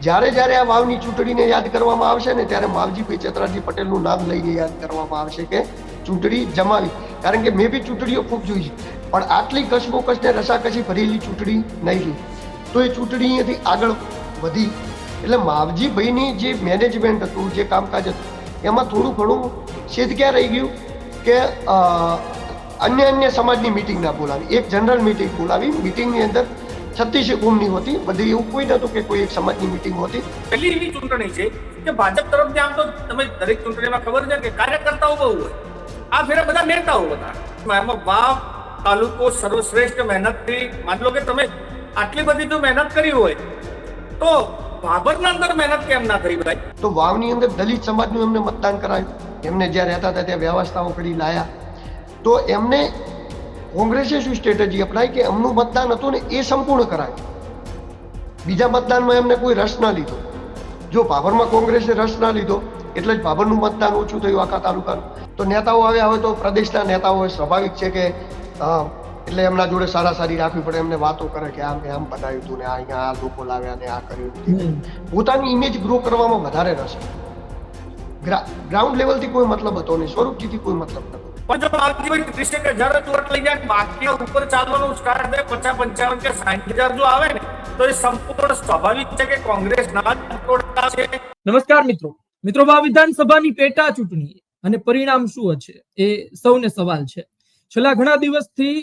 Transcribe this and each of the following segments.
જ્યારે જ્યારે આ વાવની ચૂંટણીને યાદ કરવામાં આવશે ને ત્યારે માવજીભાઈ ચેતરાજી પટેલનું નામ લઈને યાદ કરવામાં આવશે કે ચૂંટણી જમાવી. કારણ કે મેં બી ચૂંટણીઓ ખૂબ જોઈ છે, પણ આટલી કસમોકસ ને રસાકસી ભરેલી ચૂંટણી નહીં જોઈ. તો એ ચૂંટણીથી આગળ વધી એટલે માવજીભાઈની જે મેનેજમેન્ટ હતું, જે કામકાજ હતું, એમાં થોડું ઘણું સેજ ક્યાં રહી ગયું કે અન્ય સમાજની મિટિંગ ના બોલાવી, એક જનરલ મિટિંગ બોલાવી. મિટિંગની અંદર 36 કોમની હોતી, બધી એવું કોઈ નતું કે કોઈ એક સમાજની મિટિંગ હોતી. પહેલી એવી ચૂંટણી છે કે ભાજપ તરફથી આમ તો તમે દરેક ચૂંટણીમાં ખબર છે કે કાર્યકર્તાઓ બહુ હોય, આ ફેરે બધા નેતાઓ હતા. એમાં વાવ તાલુકો સર્વશ્રેષ્ઠ મહેનતથી માની લો કે તમે આટલી બધી જો મહેનત કરી હોય તો ભાભરના અંદર મહેનત કેમ ના થઈ ભાઈ? તો વાવની અંદર દલિત સમાજનું એમને મતદાન કરાયું. એમને જ્યાં રહેતા હતા ત્યાં વ્યવસ્થાઓ કરી લાયા. તો એમને કોંગ્રેસે શું સ્ટ્રેટેજી અપનાવી કે એમનું મતદાન હતું ને એ સંપૂર્ણ કરાયું. બીજા મતદાનમાં એમને કોઈ રસ ના લીધો. જો ભાભરમાં કોંગ્રેસે રસ ના લીધો એટલે જ ભાભરનું મતદાન ઓછું થયું આખા તાલુકાનું. તો નેતાઓ આવ્યા હોય તો પ્રદેશના નેતાઓ સ્વાભાવિક છે કે એટલે એમના જોડે સારી રાખવી પડે. એમને વાતો કરે કે આમ બનાવ્યું હતું ને અહીંયા આ લોકો લાવ્યા ને આ કર્યું. પોતાની ઇમેજ ગ્રો કરવામાં વધારે રસ. ગ્રાઉન્ડ લેવલથી કોઈ મતલબ હતો નહીં, સ્વરૂપજીથી કોઈ મતલબ નતો. પણ જો માવજીભાઈ 30,000 વોટ લઈ જાય, બાકી ઉપર ચાલવાનું સ્ટાર્ટ થાય 50, 55 કે 60,000 જો આવે ને તો એ સંપૂર્ણ સ્વાભાવિક છે કે કોંગ્રેસ ના છે. નમસ્કાર મિત્રો, આ વિધાનસભાની પેટા ચૂંટણી અને પરિણામ શું હશે એ સૌને સવાલ છે. છેલ્લા ઘણા દિવસથી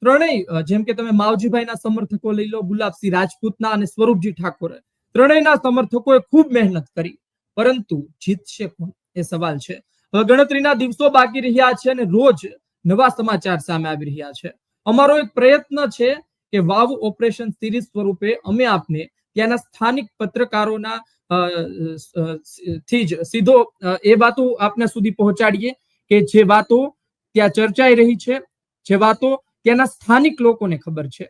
ત્રણેય, જેમ કે તમે માવજીભાઈના સમર્થકો લઈ લો, ગુલાબસિંહ રાજપૂતના અને સ્વરૂપજી ઠાકોરે, ત્રણેયના સમર્થકોએ ખૂબ મહેનત કરી, પરંતુ જીતશે કોણ એ સવાલ છે. હવે ગણતરીના દિવસો બાકી રહ્યા છે અને રોજ નવા સમાચાર સામે આવી રહ્યા છે. અમારો એક પ્રયત્ન છે કે વાવ ઓપરેશન સિરીઝ સ્વરૂપે અમે આપને ત્યાંના સ્થાનિક પત્રકારોના થી જ સીધો એ વાતો આપના સુધી પહોંચાડીએ કે જે વાતો ત્યાં ચર્ચાઈ રહી છે, જે વાતો ત્યાંના સ્થાનિક લોકોને ખબર છે,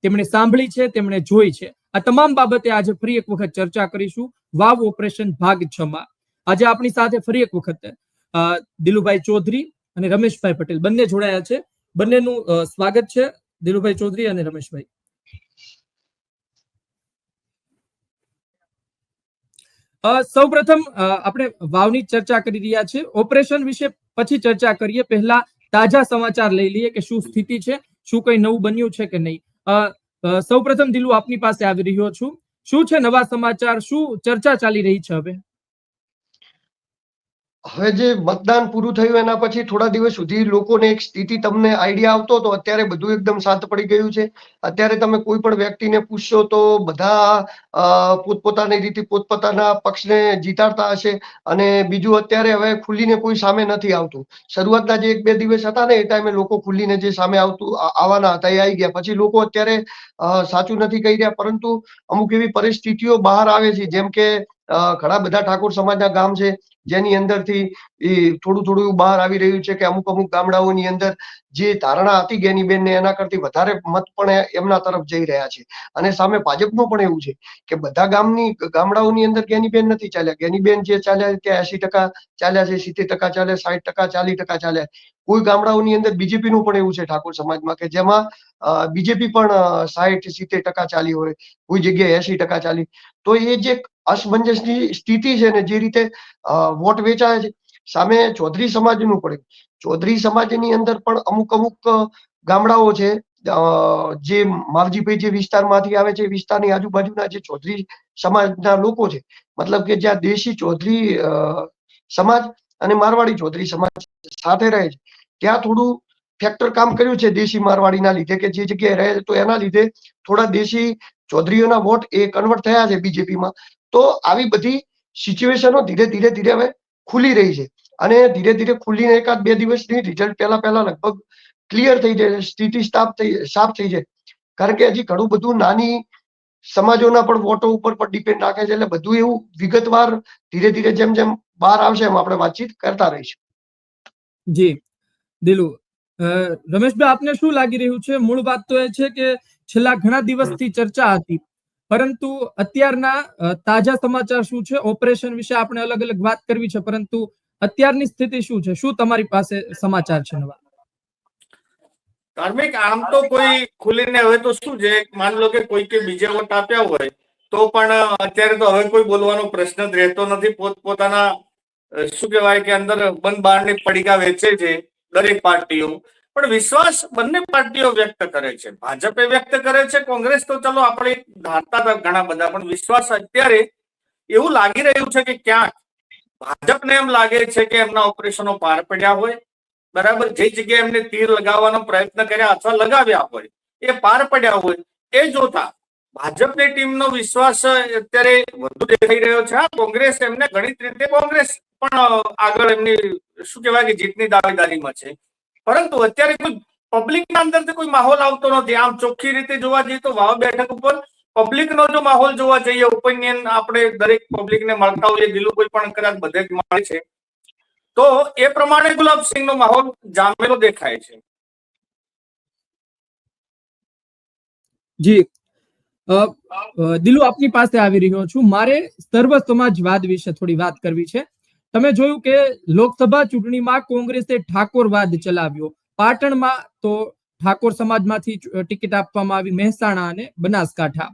તેમણે સાંભળી છે, તેમણે જોઈ છે. આ તમામ બાબતે આજે ફરી એક વખત ચર્ચા કરીશું વાવ ઓપરેશન ભાગ 6 માં. આજે આપણી સાથે ફરી એક વખત દિલુભાઈ ચૌધરી અને રમેશભાઈ પટેલ બંને જોડાયા છે. બંનેનું સ્વાગત છે, દિલુભાઈ ચૌધરી અને રમેશભાઈ. સૌપ્રથમ આપણે વાવની ચર્ચા કરી રહ્યા છે. ઓપરેશન વિશે પછી ચર્ચા કરીએ. પહેલા તાજા સમાચાર લઈ લઈએ કે શું સ્થિતિ છે, શું કઈ નવું બન્યું છે કે નહીં. સૌપ્રથમ દિલુ, આપની પાસે આવી રહ્યો છું. શું છે નવા સમાચાર, શું ચર્ચા ચાલી રહી છે? હવે જે મતદાન પૂરું થયું એના પછી થોડા દિવસ સુધી લોકોને એક સ્થિતિ, તમને આઈડિયા આવતો હતો. અત્યારે બધું એકદમ શાંત પડી ગયું છે. અત્યારે તમે કોઈ પણ વ્યક્તિને પૂછશો તો બધા પોતપોતાની રીતે પોતપોતાના પક્ષને જીતાડતા હશે. અને બીજું, અત્યારે હવે ખુલ્લીને કોઈ સામે નથી આવતું. શરૂઆતના જે 1-2 દિવસ હતા ને એ ટાઈમે લોકો ખુલ્લીને જે સામે આવવાના હતા એ આવી ગયા. પછી લોકો અત્યારે સાચું નથી કહી રહ્યા, પરંતુ અમુક એવી પરિસ્થિતિઓ બહાર આવે છે, જેમ કે ઘણા બધા ઠાકોર સમાજના ગામ છે જેની અંદરથી એ થોડું બહાર આવી રહ્યું છે કે અમુક ગામડાઓની અંદર જે ધારણા હતી જ્ઞાનીબેન ને એના કરતી વધારે મત પણ એમના તરફ જઈ રહ્યા છે. અને સામે ભાજપનું પણ એવું છે કે બધા ગામડાઓની અંદર જ્ઞાનીબેન નથી ચાલ્યા. જ્ઞાનીબેન જે ચાલ્યા ત્યાં 80% ચાલ્યા છે, 70% ચાલ્યા, 60%, 40% ચાલ્યા. કોઈ ગામડાઓની અંદર બીજેપી નું પણ એવું છે ઠાકોર સમાજમાં કે જેમાં બીજેપી પણ 60-70% ચાલી હોય, કોઈ જગ્યાએ 80% ચાલી. તો એ જે અસમંજસની સ્થિતિ છે ને, જે રીતે વોટ વેચાય છે, સામે ચૌધરી સમાજનું પડે. ચૌધરી સમાજની અંદર પણ અમુક ગામડાઓ છે જે માવજીભાઈ જે વિસ્તારમાંથી આવે છે, વિસ્તારની આજુબાજુના જે ચૌધરી સમાજના લોકો છે, મતલબ કે જ્યાં દેશી ચૌધરી સમાજ અને મારવાડી ચૌધરી સમાજ સાથે રહે છે, ત્યાં થોડું ફેક્ટર કામ કર્યું છે દેશી મારવાડીના લીધે, કે જે જગ્યાએ રહે છે તો એના લીધે થોડા દેશી ચૌધરીઓના વોટ એ કન્વર્ટ થયા છે બીજેપીમાં. તો આવી બધી સિચ્યુએશનો ધીરે ધીરે હવે ખુલી રહી છે. અને ધીરે ધીરે ખુલીને 1-2 દિવસની રિઝલ્ટ પહેલા લગભગ ક્લિયર થઈ જાય, સ્થિતિ સાફ થઈ જાય. કારણ કે હજી ઘણું બધું નાની સમાજોના પણ વોટો ઉપર પણ ડિપેન્ડ રાખે છે. એટલે બધું એવું વિગતવાર ધીરે જેમ બહાર આવશે એમ આપણે વાતચીત કરતા રહીશું. જી દિલુ, રમેશભાઈ, આપને શું લાગી રહ્યું છે? મૂળ વાત તો એ છે કે છેલ્લા ઘણા દિવસથી ચર્ચા હતી, પરંતુ અત્યારના તાજા સમાચાર શું છે? ઓપરેશન વિશે આપણે અલગ વાત કરવી છે, પરંતુ અત્યારની સ્થિતિ શું છે? શું તમારી પાસે સમાચાર છે નવા? ધાર્મિક, આમ તો કોઈ ખુલીને હવે તો શું છે, માન લો કે કોઈ બીજે વોટ આપ્યા હોય તો પણ અત્યારે તો હવે કોઈ બોલવાનો પ્રશ્ન જ રહેતો નથી. પોતપોતાના શું કહેવાય કે અંદર બંધ બારની પડીકા વેચે છે દરેક પાર્ટીઓ, પણ વિશ્વાસ બંને પાર્ટીઓ વ્યક્ત કરે છે. ભાજપે વ્યક્ત કરે છે, કોંગ્રેસ તો ચલો આપણે ધારતા હતા ઘણા બધા, પણ વિશ્વાસ અત્યારે એવું લાગી રહ્યું છે કે ક્યાંક ભાજપને એમ લાગે છે કે એમના ઓપરેશનો પાર પડ્યા હોય, બરાબર, જે જગ્યાએ એમને તીર લગાવવાનો પ્રયત્ન કર્યા અથવા લગાવ્યા હોય એ પાર પડ્યા હોય. એ જોતા ભાજપની ટીમનો વિશ્વાસ અત્યારે વધુ દેખાઈ રહ્યો છે. કોંગ્રેસ એમને ગણિત રીતે કોંગ્રેસ પણ આગળ એમની શું કહેવાય કે જીતની દાવેદારીમાં છે, પરંતુ અત્યારે કોઈ પબ્લિકના અંદરથી કોઈ માહોલ આવતો નથી. આમ ચોખ્ખી રીતે જોવા જઈએ તો વાવ બેઠક ઉપર પબ્લિકનો જો માહોલ જોવા જઈએ, ઓપિનિયન આપણે દરેક પબ્લિકને મળતા હોઈએ, દિલુભાઈ પણ કદાચ બધે જ મળે છે, તો એ પ્રમાણે ગુલાબસિંહનો માહોલ જામેલો દેખાય છે. જી દિલુ, આપની પાસે આવી રહ્યો છું. મારે સર્વ સમાજવાદ વિશે થોડી વાત કરવી છે. તમે જોયું કે લોકસભા ચૂંટણીમાં કોંગ્રેસે ઠાકોરવાદ ચલાવ્યો. પાટણમાં તો ઠાકોર સમાજમાંથી ટિકિટ આપવામાં આવી, મહેસાણા અને બનાસકાંઠા.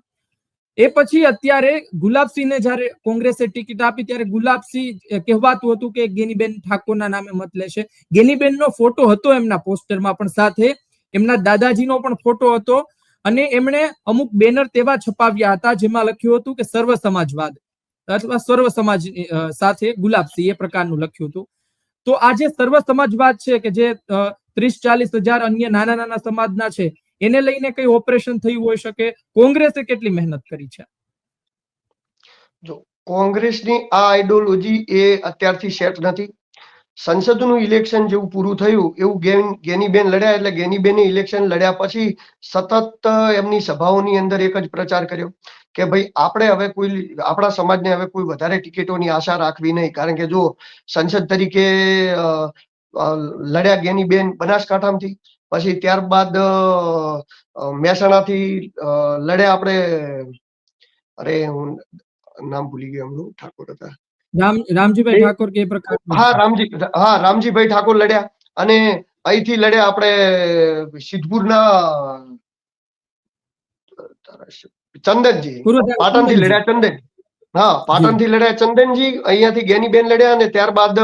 એ પછી અત્યારે ગુલાબસિંહને જ્યારે કોંગ્રેસે ટિકિટ આપી ત્યારે ગુલાબસિંહ કહેવાતું હતું કે ગેનીબેન ઠાકોરના નામે મત લેશે. ગેનીબેનનો ફોટો હતો એમના પોસ્ટરમાં, પણ સાથે એમના દાદાજીનો પણ ફોટો હતો અને એમણે અમુક બેનર તેવા છપાવ્યા હતા જેમાં લખ્યું હતું કે સર્વ સમાજવાદ અથવા સર્વ સમાજ સાથે ગુલાબસિંહ, એ પ્રકારનું લખ્યું હતું. તો આ જે સર્વ સમાજવાદ છે કે જે 30-40 હજાર અન્ય નાના નાના સમાજના છે, એને લઈને કઈ ઓપરેશન થયું હોઈ શકે? કોંગ્રેસે કેટલી મહેનત કરી છે? જો કોંગ્રેસની આ આઈડિયોલોજી એ અત્યારથી સેટ નથી. સંસદનું ઇલેક્શન જેવું પૂરું થયું એવું ગેનીબેન લડ્યા, એટલે ગેનીબેને ઇલેક્શન લડ્યા પછી સતત એમની સભાઓની અંદર એક જ પ્રચાર કર્યો કે ભાઈ આપણે હવે આપણા સમાજને હવે કોઈ વધારે ટિકિટોની આશા રાખવી નહીં. કારણ કે જો સંસદ તરીકે લડ્યા ગેનીબેન બનાસકાંઠામાંથી, પછી ત્યારબાદ મહેસાણાથી લડ્યા આપણે, અરે હું નામ ભૂલી ગયો એમનું, ઠાકોર હતા રામજીભાઈ ઠાકોર કે પ્રકાર, રામજીભાઈ ઠાકોર લડ્યા. અને અહીંથી લડ્યા આપણે સિદ્ધપુરના ચંદનજી, પાટણથી લડ્યા ચંદન, પાટણથી લડ્યા ચંદનજી, અહીંયાથી ગેનીબેન લડ્યા અને ત્યારબાદ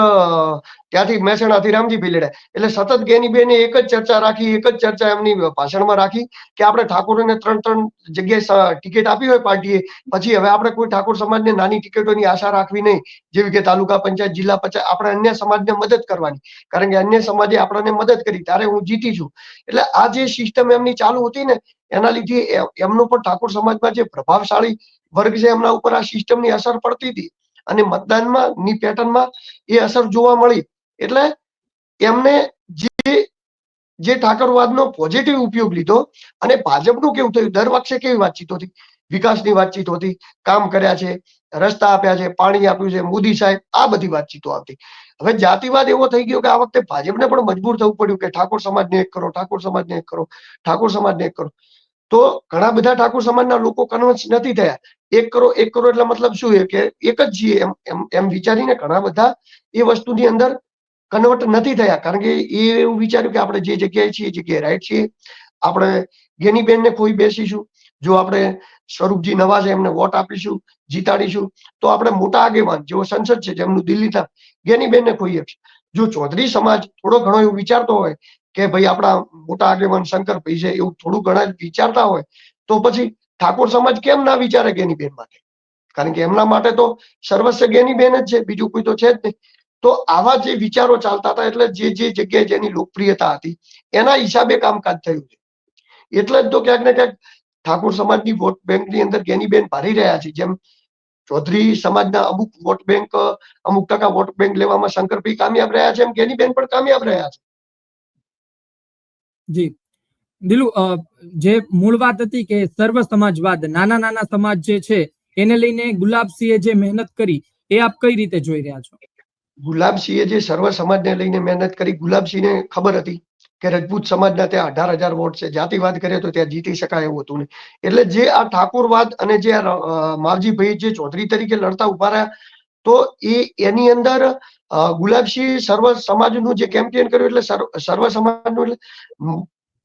ત્યાંથી મહેસાણાથી રામજીભાઈ લડ્યા. એટલે સતત ગેનીબેને એક જ ચર્ચા રાખી, એક જ ચર્ચા એમની ભાષણમાં રાખી કે આપણે ઠાકોરોને 3 જગ્યાએ ટિકિટ આપી હોય પાર્ટીએ, પછી હવે આપણે કોઈ ઠાકોર સમાજને નાની ટિકિટોની આશા રાખવી નહીં, જેવી કે તાલુકા પંચાયત, જિલ્લા પંચાયત, આપણે અન્ય સમાજને મદદ કરવાની, કારણ કે અન્ય સમાજે આપણને મદદ કરી ત્યારે હું જીતી છું. એટલે આ જે સિસ્ટમ એમની ચાલુ હતી ને, એના લીધે એમનો પણ ઠાકોર સમાજમાં જે પ્રભાવશાળી વર્ગ છે એમના ઉપર આ સિસ્ટમની અસર પડતી હતી અને મતદાનમાં ની પેટર્નમાં એ અસર જોવા મળી. એટલે એમને જે ઠાકોરવાદનો પોઝિટિવ ઉપયોગ લીધો. અને ભાજપનું કેવું થયું, દર વખતે કેવી વાતચીતો હતી, વિકાસની વાતચીતો હતી, કામ કર્યા છે, રસ્તા આપ્યા છે, પાણી આપ્યું છે, મોદી સાહેબ, આ બધી વાતચીતો આવતી. હવે જાતિવાદ એવો થઈ ગયો કે આ વખતે ભાજપને પણ મજબૂર થવું પડ્યું કે ઠાકોર સમાજને એક કરો, ઠાકોર સમાજને એક કરો, ઠાકોર સમાજને એક કરો. તો ઘણા બધા ઠાકોર સમાજના લોકો કન્વિન્સ નથી થયા. એક કરો એટલે મતલબ શું છે કે એક જ છીએ એમ વિચારીને ઘણા બધા એ વસ્તુની અંદર કન્વર્ટ નથી થયા. કારણ કે એ એવું વિચાર્યું કે આપણે જે જગ્યાએ છીએ એ જગ્યાએ રાઈટ છીએ, આપણે ગેનીબેનને કોઈ બેસીશું, જો આપણે સ્વરૂપજી નવાઝે એમને વોટ આપીશું, જીતાડીશું, તો આપણે મોટા આગેવાન જેવો સંસદ છે જેમનું દિલ્હીના, ગેનીબેનને ખોઈ શકશે. જો ચૌધરી સમાજ થોડો ઘણો એવું વિચારતો હોય કે ભાઈ આપણા મોટા આગેવાન શંકરભાઈ છે એવું થોડું ઘણા વિચારતા હોય, તો પછી ઠાકોર સમાજ કેમ ના વિચારે ગેનીબેન માટે? કારણ કે એમના માટે તો સર્વસ્વ ગેનીબેન જ છે, બીજું કોઈ તો છે જ નહીં. તો આવા જે વિચારો ચાલતા હતા, એટલે જે જગ્યાએ જેની લોકપ્રિયતા હતી એના હિસાબે કામકાજ થયું છે. એટલે જ તો ક્યાંક ને ક્યાંક ઠાકોર સમાજની વોટ બેંકની અંદર ગેનીબેન ભારી રહ્યા છે. જેમ ચૌધરી સમાજના અમુક વોટ બેંક, અમુક ટકા વોટ બેંક લેવામાં શંકરભાઈ કામયાબ રહ્યા છે, એમ ગેનીબેન પણ કામયાબ રહ્યા છે. જી દિલુ, જે મૂળ વાત હતી કે સર્વ સમાજવાદ, નાના નાના સમાજ જે છે એને લઈને ગુલાબસિંહે જે મહેનત કરી, એ આપ કઈ રીતે જોઈ રહ્યા છો? ગુલાબસિંહે જે સર્વ સમાજને લઈને મહેનત કરી, ગુલાબસિંહને ખબર હતી કે રજપૂત સમાજના ત્યાં 18,000 વોટ છે, જાતિવાદ કરે તો ત્યાં જીતી શકાય એવું હતું નહીં. એટલે જે આ ઠાકોરવાદ અને જે માવજીભાઈ જે ચૌધરી તરીકે લડતા ઉભા રહ્યા, તો એની અંદર ગુલાબસિંહ સર્વ સમાજનું જે કેમ્પેન કર્યું, એટલે સર્વ સમાજનું, એટલે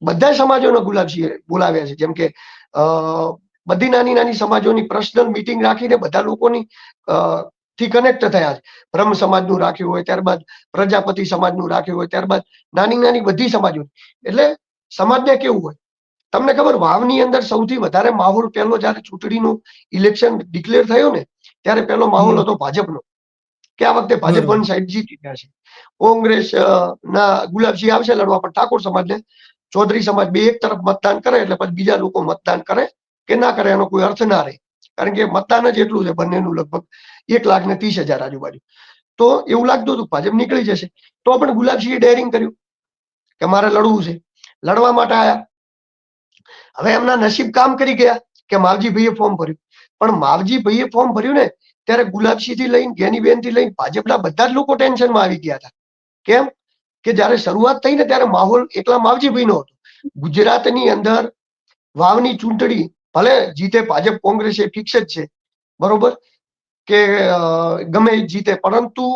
બધા સમાજોનો ગુલાબસિંહે બોલાવ્યા છે. જેમ કે બધી નાની નાની સમાજોની પર્સનલ મીટિંગ રાખીને બધા લોકોની થી કનેક્ટ થયા છે. બ્રહ્મ સમાજનું રાખ્યું હોય, ત્યારબાદ પ્રજાપતિ સમાજનું રાખ્યું હોય, ત્યારબાદ નાની નાની બધી સમાજો. એટલે સમાજને કેવું હોય તમને ખબર, વાવની અંદર સૌથી વધારે માહોલ પહેલો જયારે ચૂંટણીનું ઇલેક્શન ડિક્લેર થયો ને ત્યારે પહેલો માહોલ હતો ભાજપનો, કે આ વખતે ભાજપ વન સાઈડ જીતી ગયા છે. કોંગ્રેસ ના ગુલાબસિંહ આવશે લડવા, પણ ઠાકોર સમાજને ચૌધરી સમાજ બે એક તરફ મતદાન કરે એટલે પછી બીજા લોકો મતદાન કરે કે ના કરે એનો કોઈ અર્થ ના રહે, કારણ કે મતદાન જ એટલું છે બંનેનું, લગભગ 1,30,000 આજુબાજુ. તો એવું લાગતું હતું ભાજપ નીકળી જશે, તો પણ ગુલાબસિંહે ડેરિંગ કર્યું કે મારે લડવું છે, લડવા માટે આયા. હવે એમના નસીબ કામ કરી ગયા કે માવજીભાઈએ ફોર્મ ભર્યું, પણ માવજીભાઈએ ફોર્મ ભર્યું ને ત્યારે ગુલાબસિંહ થી લઈને જ્ઞાનીબેન થી લઈને ભાજપના બધા જ લોકો ટેન્શનમાં આવી ગયા હતા. કેમ કે જયારે શરૂઆત થઈ ને ત્યારે માહોલ એકલા માવજીભાઈ નો હતો. ગુજરાતની અંદર વાવની ચૂંટણી ભલે જીતે ભાજપ કોંગ્રેસ એ ફિક્સ જ છે, બરોબર, કે ગમે જીતે, પરંતુ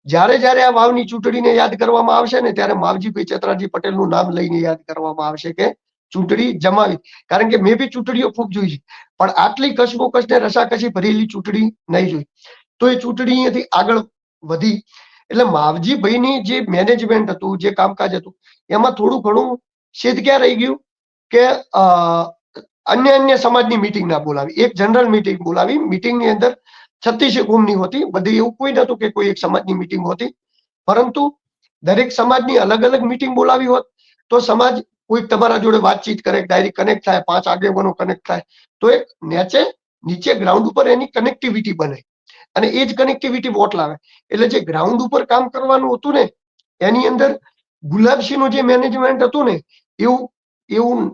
જયારે જયારે આ વાવની ચૂંટણીને યાદ કરવામાં આવશે ને ત્યારે માવજીભાઈ ચેતરાજી પટેલનું નામ લઈને યાદ કરવામાં આવશે કે ચૂંટણી જમાવી. કારણ કે મેં બી ચૂંટણીઓ ખૂબ જોઈ છે, પણ આટલી કસમોકસ ને રસાકસી ભરેલી ચૂંટણી નહીં જોઈ. તો એ ચૂંટણી અહીંયાથી આગળ વધી. એટલે માવજીભાઈની જે મેનેજમેન્ટ હતું, જે કામકાજ હતું, એમાં થોડું ઘણું સિદ્ધ ક્યાં રહી ગયું કે અન્ય સમાજની મિટિંગ ના બોલાવી, એક જનરલ મિટિંગ બોલાવી. મિટિંગની અંદર 36 કોમની હોતી, બધી એવું કોઈ નતું કે કોઈ એક સમાજની મિટિંગ હોતી, પરંતુ દરેક સમાજની અલગ અલગ મિટિંગ બોલાવી હોત તો સમાજ કોઈ તમારા જોડે વાતચીત કરે, ડાયરેક્ટ કનેક્ટ થાય, 5 આગેવાનો કનેક્ટ થાય, તો એક નીચે ગ્રાઉન્ડ ઉપર એની કનેક્ટિવિટી બને અને એ જ કનેક્ટિવિટી વોટ લાવે. એટલે જે ગ્રાઉન્ડ ઉપર કામ કરવાનું હતું ને એની અંદર ગુલાબસિંહનું જે મેનેજમેન્ટ હતું ને એવું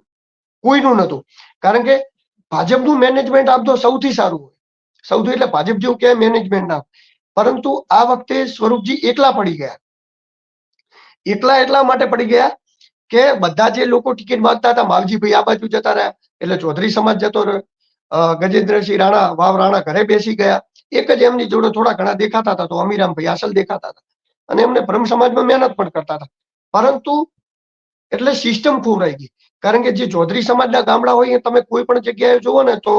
કોઈનું નતું. કારણ કે ભાજપનું મેનેજમેન્ટ આમ તો સૌથી સારું હોય, સૌથી એટલે ભાજપ જેવું ક્યાંય મેનેજમેન્ટ ના, પરંતુ આ વખતે સ્વરૂપજી એકલા પડી ગયા. એકલા એટલા માટે પડી ગયા કે બધા જે લોકો ટિકિટ માંગતા હતા, માવજીભાઈ આ બાજુ જતા રહ્યા એટલે ચૌધરી સમાજ જતો રહ્યો, ગજેન્દ્રસિંહ રાણા વાવ રાણા ઘરે બેસી ગયા. એક જ એમની જોડે થોડા ઘણા દેખાતા હતા તો અમીરામભાઈ આસલ દેખાતા હતા અને એમને બ્રહ્મ સમાજમાં મહેનત પણ કરતા હતા. પરંતુ એટલે સિસ્ટમ ખોવરાઈ ગઈ. કારણ કે જે ચૌધરી સમાજના ગામડા હોય એ તમે કોઈ પણ જગ્યાએ જુઓ ને તો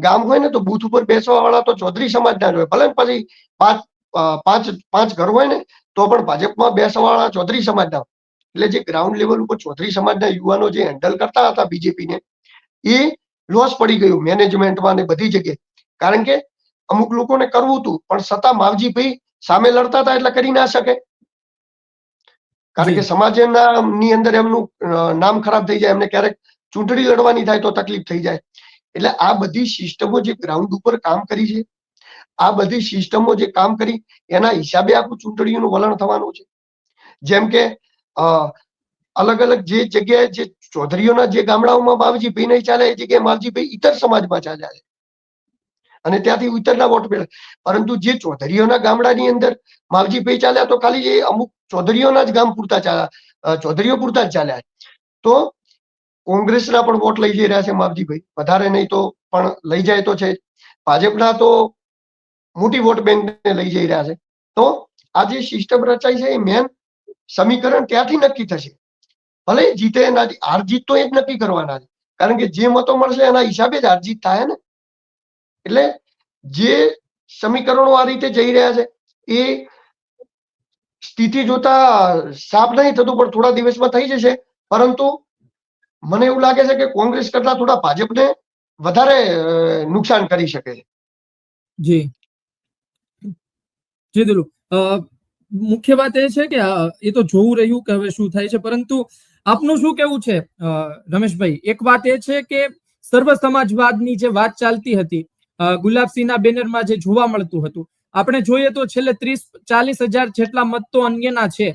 ગામ હોય ને તો બૂથ ઉપર બેસવા વાળા તો ચૌધરી સમાજના જ હોય, ભલે પછી પાંચ ઘર હોય ને તો પણ ભાજપમાં બેસવા વાળા ચૌધરી સમાજના. એટલે જે ગ્રાઉન્ડ લેવલ ઉપર ચૌધરી સમાજના યુવાનો જે હેન્ડલ કરતા હતા બીજેપીને, એ લોસ પડી ગયું મેનેજમેન્ટમાં ને બધી જગ્યાએ. કારણ કે અમુક લોકોને કરવું હતું પણ છતાં માવજીભાઈ સામે લડતા હતા એટલે કરી ના શકે, કારણ કે સમાજના ની અંદર એમનું નામ ખરાબ થઈ જાય, એમને ક્યારેક ચૂંટણી લડવાની થાય તો તકલીફ થઈ જાય. એટલે આ બધી સિસ્ટમો જે ગ્રાઉન્ડ ઉપર કામ કરી છે, આ બધી સિસ્ટમો જે કામ કરી એના હિસાબે આખું ચૂંટણીનું વલણ થવાનું છે. જેમ કે અલગ અલગ જે જગ્યાએ જે ચૌધરીઓના જે ગામડાઓમાં માવજીભાઈ નહીં ચાલે એ જગ્યાએ માવજીભાઈ ઇતર સમાજમાં ચાલ્યા છે અને ત્યાંથી ઉત્તરના વોટ મેળવે. પરંતુ જે ચૌધરીઓના ગામડાની અંદર માવજીભાઈ ચાલ્યા તો ખાલી એ અમુક ચૌધરીઓના જ ગામ પૂરતા ચાલ્યા, ચૌધરીઓ પૂરતા જ ચાલ્યા. તો કોંગ્રેસના પણ વોટ લઈ જઈ રહ્યા છે માવજીભાઈ, વધારે નહીં તો પણ લઈ જાય તો છે. ભાજપના તો મોટી વોટ બેંકને લઈ જઈ રહ્યા છે. તો આ જે સિસ્ટમ રચાઈ છે એ મેન સમીકરણ ત્યાંથી નક્કી થશે. ભલે જીતે ના, હાર જીત તો એ જ નક્કી કરવાના છે, કારણ કે જે મતો મળશે એના હિસાબે જ હાર જીત થાય ને. એટલે જે સમીકરણો આ રીતે જઈ રહ્યા છે એ સ્થિતિ જોતા સાફ નહીં થતું, પણ થોડા દિવસમાં થઈ જશે. પરંતુ મને એવું લાગે છે કે કોંગ્રેસ કરતા થોડા ભાજપને વધારે નુકસાન કરી શકે છે. જી જી દિલુ, મુખ્ય વાત એ છે કે એ તો જોવું રહ્યું કે હવે શું થાય છે, પરંતુ આપનું શું કેવું છે રમેશભાઈ? એક વાત એ છે કે સર્વ સમાજવાદની જે વાત ચાલતી હતી ગુલાબસિંહના બેનરમાં જે જોવા મળતું હતું, આપણે જોઈએ તો છેલ્લે 30-40 હજાર જેટલા મત તો અન્યના છે.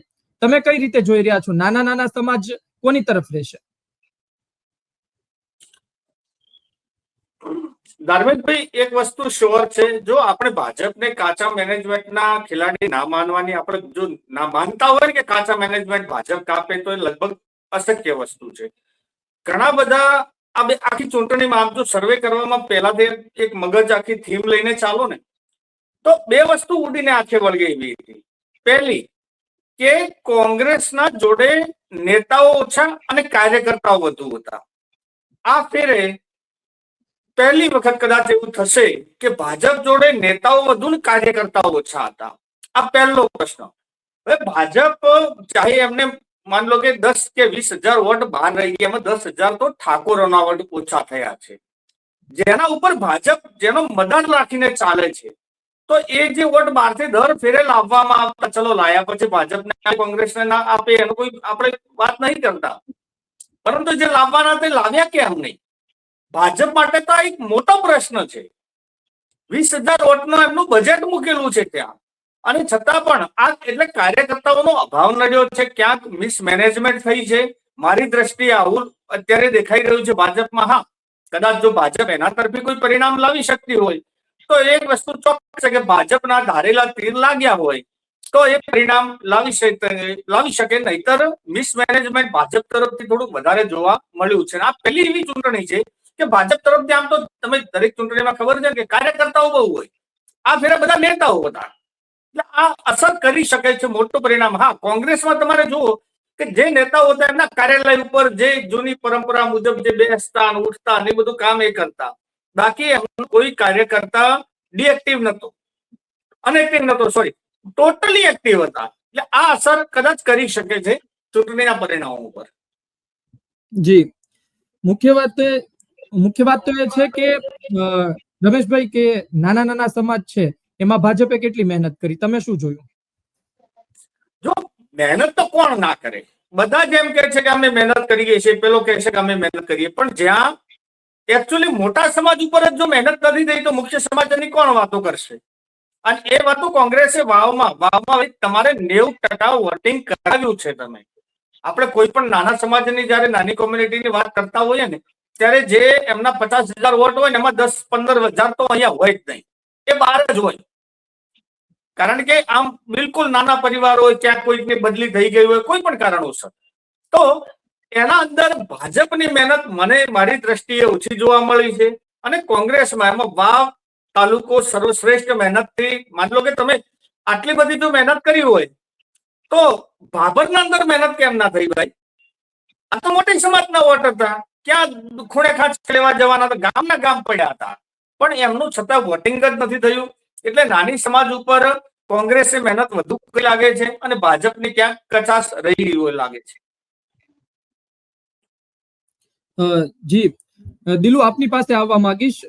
તમે કઈ રીતે જોઈ રહ્યા છો? નાના નાના સમાજ કોની તરફ રહેશે? ધાર્મિકભાઈ, એક વસ્તુ શ્યોર છે, જો આપણે ભાજપને કાચા મેનેજમેન્ટના ખેલાડી ના માનવાની, આપણે જો ના માનતા હોય કે કાચા મેનેજમેન્ટ ભાજપ કાપે તો એ લગભગ અશક્ય વસ્તુ છે. ઘણા બધા આખી ચૂંટણીમાં આમ જો સર્વે કરવામાં પહેલાથી એક મગજ આખી થીમ લઈને ચાલો ને તો બે વસ્તુ ઉડીને આંખે વળગે એવી હતી. પહેલી કે કોંગ્રેસના જોડે નેતાઓ ઓછા અને કાર્યકર્તાઓ વધુ હતા. આ ફેરે પહેલી વખત કદાચ એવું થશે કે ભાજપ જોડે નેતાઓ વધુ ને કાર્યકર્તાઓ ઓછા હતા. આ પહેલો પ્રશ્ન. હવે ભાજપ ચાહે એમને માન લો કે 10 કે 20,000 વોટ બહાર રહી ગયા, એમાં 10,000 તો ઠાકોરોના વોટ ઓછા થયા છે, જેના ઉપર ભાજપ જેનો મદદ રાખીને ચાલે છે. તો એ જે વોટ બહારથી દર ફેરે લાવવામાં આવતા, ચલો લાયા પછી ભાજપને કોંગ્રેસને ના આપે એનો કોઈ આપણે વાત નહીં કરતા, પરંતુ જે લાવવાના તે લાવ્યા કેમ નહીં? ભાજપ માટે તો આ એક મોટો પ્રશ્ન છે. 20,000 વોટનું એમનું બજેટ મૂકેલું છે ત્યાં, અને છતાં પણ આ એટલે કાર્યકર્તાઓનો અભાવ નડ્યો છે, ક્યાંક મિસમેનેજમેન્ટ થઈ છે. મારી દ્રષ્ટિએ આવું અત્યારે દેખાઈ રહ્યું છે ભાજપમાં. હા, કદાચ જો ભાજપ એના તરફી કોઈ પરિણામ લાવી શકતી હોય તો એક વસ્તુ ચોક્કસ છે કે ભાજપના ધારેલા તીર લાગ્યા હોય તો એ પરિણામ લાવી શકે, નહીતર મિસમેનેજમેન્ટ ભાજપ તરફથી થોડું વધારે જોવા મળ્યું છે. આ પહેલી એવી ચૂંટણી છે કે ભાજપ તરફથી આમ તો તમે દરેક ચૂંટણીમાં ખબર છે કે કાર્યકર્તાઓ બહુ હોય, આ ફેરે બધા નેતાઓ હતા, એટલે આ અસર કરી શકે છે મોટું પરિણામ. હા, કોંગ્રેસમાં તમારે જુઓ કે જે નેતાઓ હતા એમના કાર્યાલય ઉપર જે જૂની પરંપરા મુજબ જે બેસતા ઉઠતા એ બધું કામ એ કરતા, બાકી એમનો કોઈ કાર્યકર્તા ડીએક્ટિવ નતો, અનએક્ટિવ નતો, સોરી, ટોટલી એક્ટિવ હતા. એટલે આ અસર કદાચ કરી શકે છે ચૂંટણીના પરિણામો ઉપર. જી, મુખ્ય વાત તો એ છે કે રમેશભાઈ કે નાના નાના સમાજ છે એમાં ભાજપે કેટલી મહેનત કરી, તમે શું જોયું? જો મહેનત તો કોણ ના કરે, બધા જેમ કહે છે કે અમે મહેનત કરીએ છીએ, પેલો કહે છે કે અમે મહેનત કરીએ, પણ જ્યાં એકચ્યુઅલી મોટા સમાજ ઉપર જ જો મહેનત નથી થઈ તો મુખ્ય સમાજની કોણ વાતો કરશે? અને એ વાતો કોંગ્રેસે વાવમાં તમારે 90% વોટિંગ કરાવ્યું છે. તમે આપણે કોઈ પણ નાના સમાજની જયારે નાની કોમ્યુનિટીની વાત કરતા હોઈએ ને ત્યારે જે એમના 50,000 વોટ હોય ને એમાં 10-15,000 તો અહીંયા હોય જ નહીં, એ બહાર જ હોય. કારણ કે આમ બિલકુલ નાના પરિવાર હોય, ક્યાંક કોઈકની બદલી થઈ ગઈ હોય કોઈ પણ કારણોસર, તો એના અંદર ભાજપની મહેનત મને મારી દ્રષ્ટિએ ઓછી જોવા મળી છે. અને કોંગ્રેસમાં એમાં વાવ તાલુકો સર્વશ્રેષ્ઠ મહેનતથી, માન લો કે તમે આટલી બધી જો મહેનત કરી હોય તો ભાભરના અંદર મહેનત કેમ ના થઈ ભાઈ? આ તો મોટી સમાજના વોટ હતા, ક્યાં ખૂણે ખાંચ લેવા જવાના હતા, ગામના ગામ પડ્યા હતા, પણ એમનું છતાં વોટિંગ જ નથી થયું. એટલે નાની સમાજ ઉપર કોંગ્રેસે મહેનત વધુ લાગે છે અને ભાજપની ક્યાંક કચાશ રહી એવું લાગે છે. જી દિલુ, આપની પાસે આવવા માંગીશ.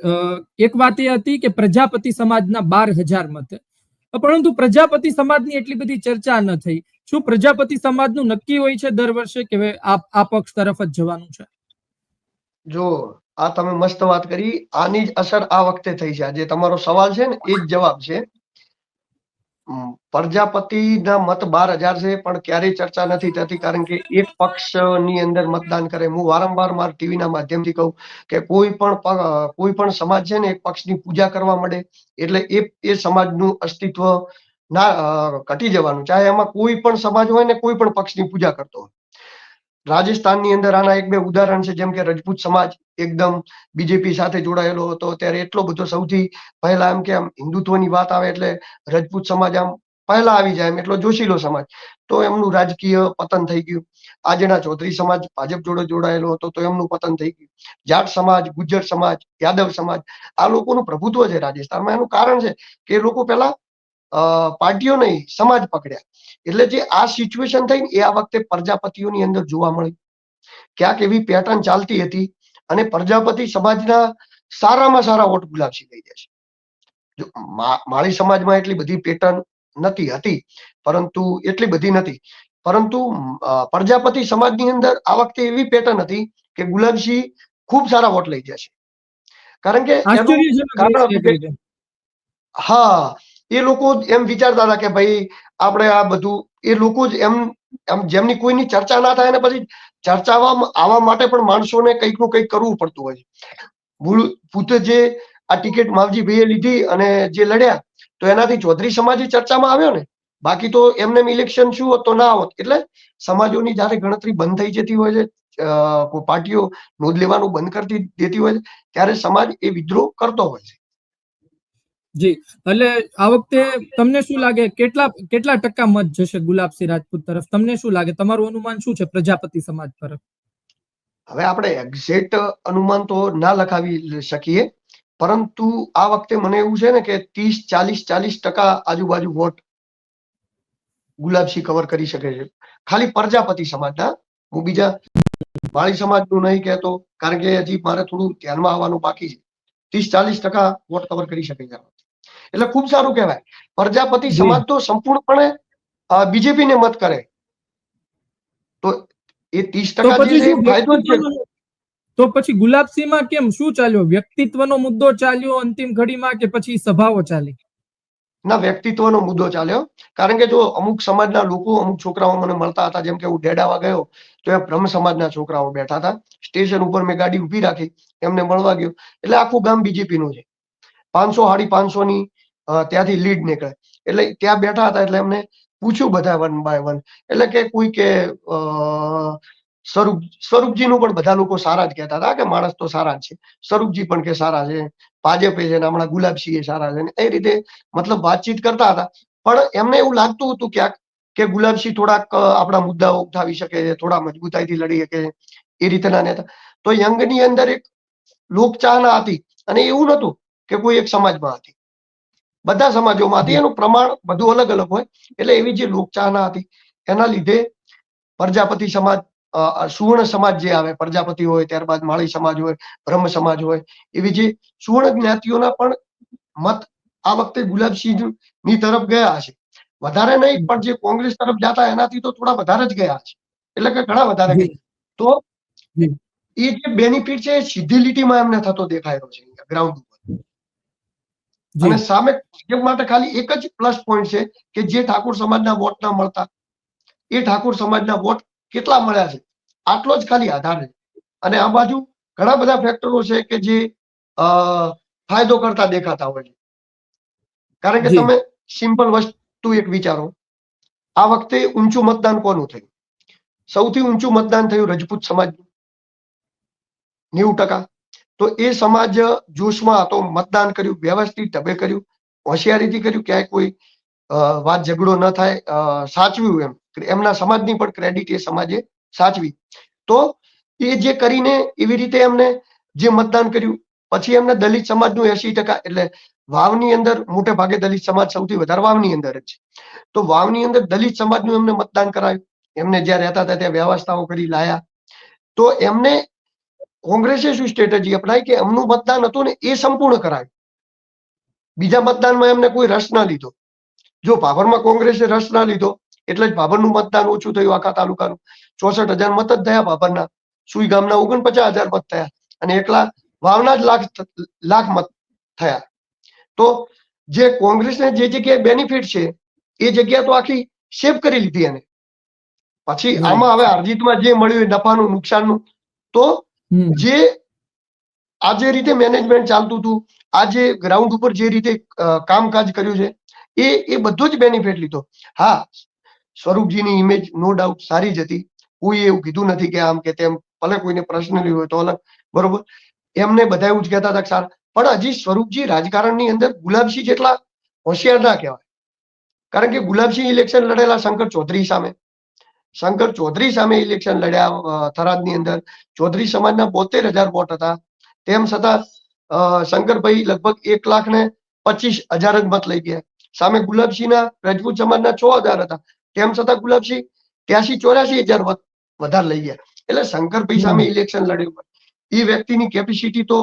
એક વાત એ હતી કે પ્રજાપતિ સમાજના 12,000 મત, પરંતુ પ્રજાપતિ સમાજની એટલી બધી ચર્ચા ન થઈ. શું પ્રજાપતિ સમાજનું નક્કી હોય છે દર વર્ષે કે આ પક્ષ તરફ જ જવાનું છે? જો આ તમે મસ્ત વાત કરી, આની જ અસર આ વખતે થઈ છે. જે તમારો સવાલ છે ને એ જ જવાબ છે. પ્રજાપતિના મત 12,000 છે, પણ ક્યારેય ચર્ચા નથી થતી, કારણ કે એક પક્ષની અંદર મતદાન કરે. હું વારંવાર મારા ટીવીના માધ્યમથી કહું કે કોઈ પણ સમાજ છે ને એક પક્ષની પૂજા કરવા મળે એટલે એ સમાજનું અસ્તિત્વ ના ઘટી જવાનું, ચાહે એમાં કોઈ પણ સમાજ હોય ને કોઈ પણ પક્ષની પૂજા કરતો હોય. રાજસ્થાનની અંદર આના એક બે ઉદાહરણ છે, જેમ કે રજપૂત સમાજ એકદમ બીજેપી સાથે જોડાયેલો હતો, ત્યારે એટલો બધો સૌથી પહેલા એમ કે આમ હિન્દુત્વની વાત આવે એટલે રજપૂત સમાજ આમ પહેલા આવી જાય, એમ એટલો જોશીલો સમાજ, તો એમનું રાજકીય પતન થઈ ગયું. આજના ચૌધરી સમાજ ભાજપ જોડે જોડાયેલો હતો તો એમનું પતન થઈ ગયું. જાટ સમાજ, ગુજ્જર સમાજ, યાદવ સમાજ, આ લોકોનું પ્રભુત્વ છે રાજસ્થાનમાં. એનું કારણ છે કે એ લોકો પેલા પાર્ટીઓ નહીં, સમાજ પકડ્યા. એટલે જે આ સિચ્યુએશન થઈ ને એ આ વખતે પ્રજાપતિઓની અંદર જોવા મળી. ક્યાંક એવી પેટર્ન ચાલતી હતી અને પ્રજાપતિ સમાજના સારામાં સારા વોટ ગુલાબસિંહ લઈ જાય છે. માળી સમાજમાં એટલી બધી પેટર્ન હતી, પરંતુ એટલી બધી નથી, પરંતુ પ્રજાપતિ સમાજની અંદર આ વખતે એવી પેટર્ન હતી કે ગુલાબસિંહ ખૂબ સારા વોટ લઈ જાય છે. કારણ કે એનું કારણ હતું કે હા, એ લોકો એમ વિચારતા હતા કે ભાઈ આપણે આ બધું, એ લોકો જ એમ જેમની કોઈની ચર્ચા ના થાય ને પછી ચર્ચામાં આવવા માટે પણ માણસોને કંઈક નું કંઈક કરવું પડતું હોય છે. પોતે જે આ ટિકિટ માવજીભાઈએ લીધી અને જે લડ્યા તો એનાથી ચૌધરી સમાજ ચર્ચામાં આવ્યો ને, બાકી તો એમને ઇલેક્શન શું હોત તો ના હોત. એટલે સમાજોની જયારે ગણતરી બંધ થઈ જતી હોય છે, પાર્ટીઓ નોંધ લેવાનું બંધ કરી દેતી હોય છે, ત્યારે સમાજ એ વિદ્રોહ કરતો હોય છે. જી, એટલે આ વખતે તમને શું લાગે કેટલા ટકા મત જશે ગુલાબસિંહ રાજપૂત તરફ? તમને શું લાગે, તમારું અનુમાન શું છે પ્રજાપતિ સમાજ તરફ? હવે આપણે એક્ઝેક્ટ અનુમાન તો ના લખાવી શકીએ, પરંતુ આ વખતે મને એવું છે ને કે 30-40% આજુબાજુ વોટ ગુલાબસિંહ કવર કરી શકે છે, ખાલી પ્રજાપતિ સમાજના. હું બીજા માળી સમાજનું નહીં કહેતો, કારણ કે હજી મારે થોડું ધ્યાનમાં આવવાનું બાકી છે. 30-40% વોટ કવર કરી શકે છે, એટલે ખૂબ સારું કહેવાય. પ્રજાપતિ જી. સમાજ તો સંપૂર્ણપણે બીજેપી ને મત કરે, તો એ તો 30% પછી જે શું ફાયદો જ છે. તો પછી ગુલાબસિંહમાં કેમ શું ચાલ્યો? વ્યક્તિત્વનો મુદ્દો ચાલ્યો અંતિમ ઘડીમાં, કે પછી સભાઓ ચાલી? ના, વ્યક્તિત્વનો મુદ્દો ચાલ્યો. કારણ કે જો અમુક સમાજના લોકો, અમુક છોકરાઓ મને મળતા હતા, જેમ કે હું ડેડાવા ગયો તો એ બ્રહ્મ સમાજના છોકરાઓ બેઠા હતા. સ્ટેશન ઉપર મેં ગાડી ઉભી રાખી, એમને મળવા ગયો, એટલે આખું ગામ બીજેપી નું છે. 500-550 ની ત્યાંથી લીડ નીકળે, એટલે ત્યાં બેઠા હતા. એટલે એમને પૂછ્યું બધા વન બાય વન, એટલે કે કોઈ કે સ્વરૂપજીનું પણ બધા લોકો સારા જ કહેતા હતા કે માણસ તો સારા જ છે. સ્વરૂપજી પણ કે સારા છે, ભાજપે છે, ને હમણાં ગુલાબસિંહ સારા છે, ને એ રીતે મતલબ વાતચીત કરતા હતા. પણ એમને એવું લાગતું હતું ક્યાંક કે ગુલાબસિંહ થોડાક આપણા મુદ્દાઓ ઉઠાવી શકે છે, થોડા મજબૂતાઈથી લડી શકે છે, એ રીતના નેતા. તો યંગની અંદર એક લોકચાહના હતી, અને એવું નતું કે કોઈ એક સમાજમાં હતી, બધા સમાજોમાં હતી. એનું પ્રમાણ બધું અલગ અલગ હોય. એટલે એવી જે લોકચાહના હતી, એના લીધે પ્રજાપતિ સમાજ, સુવર્ણ સમાજ જે આવે, પ્રજાપતિ હોય, ત્યારબાદ માળી સમાજ હોય, બ્રહ્મ સમાજ હોય, એવી જે સુવર્ણ જ્ઞાતિઓના પણ મત આ વખતે ગુલાબસિંહ ની તરફ ગયા છે. વધારે નહીં, પણ જે કોંગ્રેસ તરફ જતા એનાથી તો થોડા વધારે જ ગયા છે, એટલે કે ઘણા વધારે ગયા. તો એ જે બેનિફિટ છે એ સીધી લીટીમાં એમને થતો દેખાય રહ્યો છે ગ્રાઉન્ડ ઉપર. અને સામે ભાજપ માટે ખાલી એક જ પ્લસ પોઈન્ટ છે કે જે ઠાકોર સમાજના વોટ ના મળતા, એ ઠાકોર સમાજના વોટ કેટલા મળ્યા છે, આટલો જ ખાલી આધાર છે. અને આ બાજુ ઘણા બધા ફેક્ટરો છે કે જે ફાયદો કરતા દેખાતા હોય છે. કારણ કે તમે સિમ્પલ વસ્તુ એક વિચારો, આ વખતે ઊંચું મતદાન કોનું થયું? સૌથી ઊંચું મતદાન થયું રજપૂત સમાજનું, 90%. તો એ સમાજ જોશમાં હતો, મતદાન કર્યું, વ્યવસ્થિત ઢબે કર્યું, હોશિયારીથી કર્યું, ક્યાંય કોઈ વાત ઝઘડો ન થાય, સાચવ્યું. એમના સમાજની પણ ક્રેડિટ એ સમાજે સાચવી. તો એ જે કરીને એવી રીતે એમને જે મતદાન કર્યું, પછી એમને દલિત સમાજનું 80%, એટલે વાવની અંદર મોટે ભાગે દલિત સમાજ સૌથી વધારે વાવની અંદર જ છે. તો વાવની અંદર દલિત સમાજનું એમને મતદાન કરાવ્યું. એમને જ્યાં રહેતા હતા ત્યાં વ્યવસ્થાઓ કરી લાયા. તો એમને કોંગ્રેસે શું સ્ટ્રેટેજી અપનાવી કે એમનું મતદાન હતું ને એ સંપૂર્ણ કરાવ્યું. બીજા મતદાનમાં એમને કોઈ રસ ના લીધો. જો ભાભરમાં કોંગ્રેસે રસ ના લીધો એટલે જ ભાભરનું મતદાન ઓછું થયું આખા તાલુકાનું. 64,000 મત જ થયા ભાભરના. સુઈ ગામના 49,000 મત થયા, અને એકલા વાવના જ લાખ મત થયા. તો જે કોંગ્રેસને જે જગ્યાએ બેનિફિટ છે એ જગ્યા તો આખી સેવ કરી લીધી એને. પછી આમાં હવે હારજીતમાં જે મળ્યું નફાનું નુકસાનનું, તો જે આ જે રીતે મેનેજમેન્ટ ચાલતું હતું, આ જે ગ્રાઉન્ડ ઉપર જે રીતે કામકાજ કર્યું છે, એ બધો જ બેનિફિટ લીધો. હા, સ્વરૂપજીની ઇમેજ નો ડાઉટ સારી જ હતી, કોઈ એવું કીધું નથી કે આમ કે તેમ, ભલે કોઈને પર્સનલી હોય તો અલગ, બરોબર. એમને બધા એવું જ કહેતા હતા કે સારા, પણ હજી સ્વરૂપજી રાજકારણની અંદર ગુલાબસિંહ જેટલા હોશિયાર ના કહેવાય. કારણ કે ગુલાબસિંહ ઇલેક્શન લડેલા શંકર ચૌધરી સામે. શંકર ચૌધરી સામે ઇલેક્શન લડ્યા થરાદની અંદર. ચૌધરી સમાજના 72,000 વોટ હતા. તેમ છતાં શંકરભાઈ લગભગ 1,25,000 જ મત લઈ ગયા. સામે ગુલાબસિંહના રજપૂત સમાજના 6,000 હતા. તેમ છતાં ગુલાબસિંહ 83-84,000 મત વધારે લઈ ગયા. એટલે શંકરભાઈ સામે ઇલેક્શન લડ્યું. એ વ્યક્તિની કેપેસિટી તો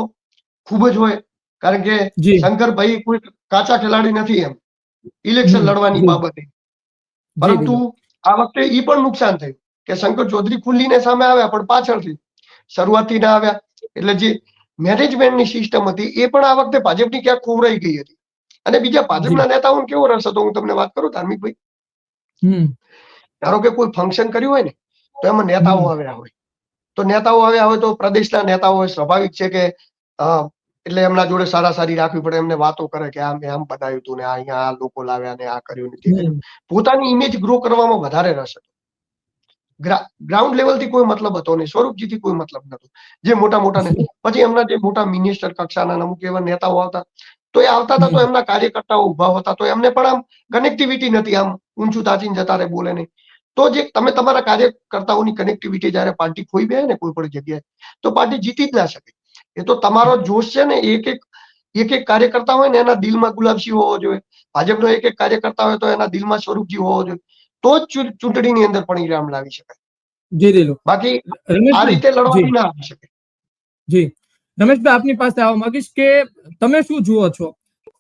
ખૂબ જ હોય, કારણ કે શંકરભાઈ કોઈ કાચા ખેલાડી નથી એમ ઇલેક્શન લડવાની બાબતે. પરંતુ આ વખતે એ પણ નુકસાન થયું કે શંકર ચૌધરી ખુલ્લીને સામે આવ્યા, પણ પાછળથી શરૂઆતથી ના આવ્યા. એટલે જે મેનેજમેન્ટની સિસ્ટમ હતી એ પણ આ વખતે ભાજપની ક્યાંક ખોવરાઈ ગઈ હતી. અને બીજા ભાજપના નેતાઓને કેવો રસ હતો, હું તમને વાત કરું ધાર્મિકભાઈ. ધારો કે કોઈ ફંક્શન કર્યું હોય ને, તો એમાં નેતાઓ આવ્યા હોય. તો નેતાઓ આવ્યા હોય તો પ્રદેશના નેતાઓ હોય, સ્વાભાવિક છે કે એટલે એમના જોડે સારી રાખવી પડે. એમને વાતો કરે કે આમ બનાવ્યું હતું ને અહીંયા આ લોકો લાવ્યા ને આ કર્યું ને તે કર્યું. પોતાની ઇમેજ ગ્રો કરવામાં વધારે રસ હતો. ગ્રાઉન્ડ લેવલથી કોઈ મતલબ હતો નહીં, સ્વરૂપજીથી કોઈ મતલબ નતો. જે મોટા ને પછી એમના જે મોટા મિનિસ્ટર કક્ષાના અમુક એવા નેતાઓ આવતા, તો એ આવતા હતા તો એમના કાર્યકર્તાઓ ઉભા હતા, તો એમને પણ આમ કનેક્ટિવિટી નથી, આમ ઊંચું તાચીને જતા રહે, બોલે નહીં. તો જે તમે તમારા કાર્યકર્તાઓની કનેક્ટિવિટી જયારે પાર્ટી ખોઈ બે ને કોઈ પણ જગ્યાએ, તો પાર્ટી જીતી જ ના શકે. એ તો તમારો જોશ છે ને, એક એક કાર્યકર્તા હોય ને એના દિલમાં ગુલાબસિંહ હોવો જોઈએ, ભાજપનો એક એક કાર્યકર્તા હોય તો એના દિલમાં સ્વરૂપજી હોવો જોઈએ, તો જ ચૂંટણીની અંદર પરિણામ લાવી શકાય. જી દિલુ. બાકી આ રમેશભાઈ, રીતે લડવાથી ના આવી શકે. જી રમેશભાઈ, આપની પાસે આવવા માંગીશ કે તમે શું જુઓ છો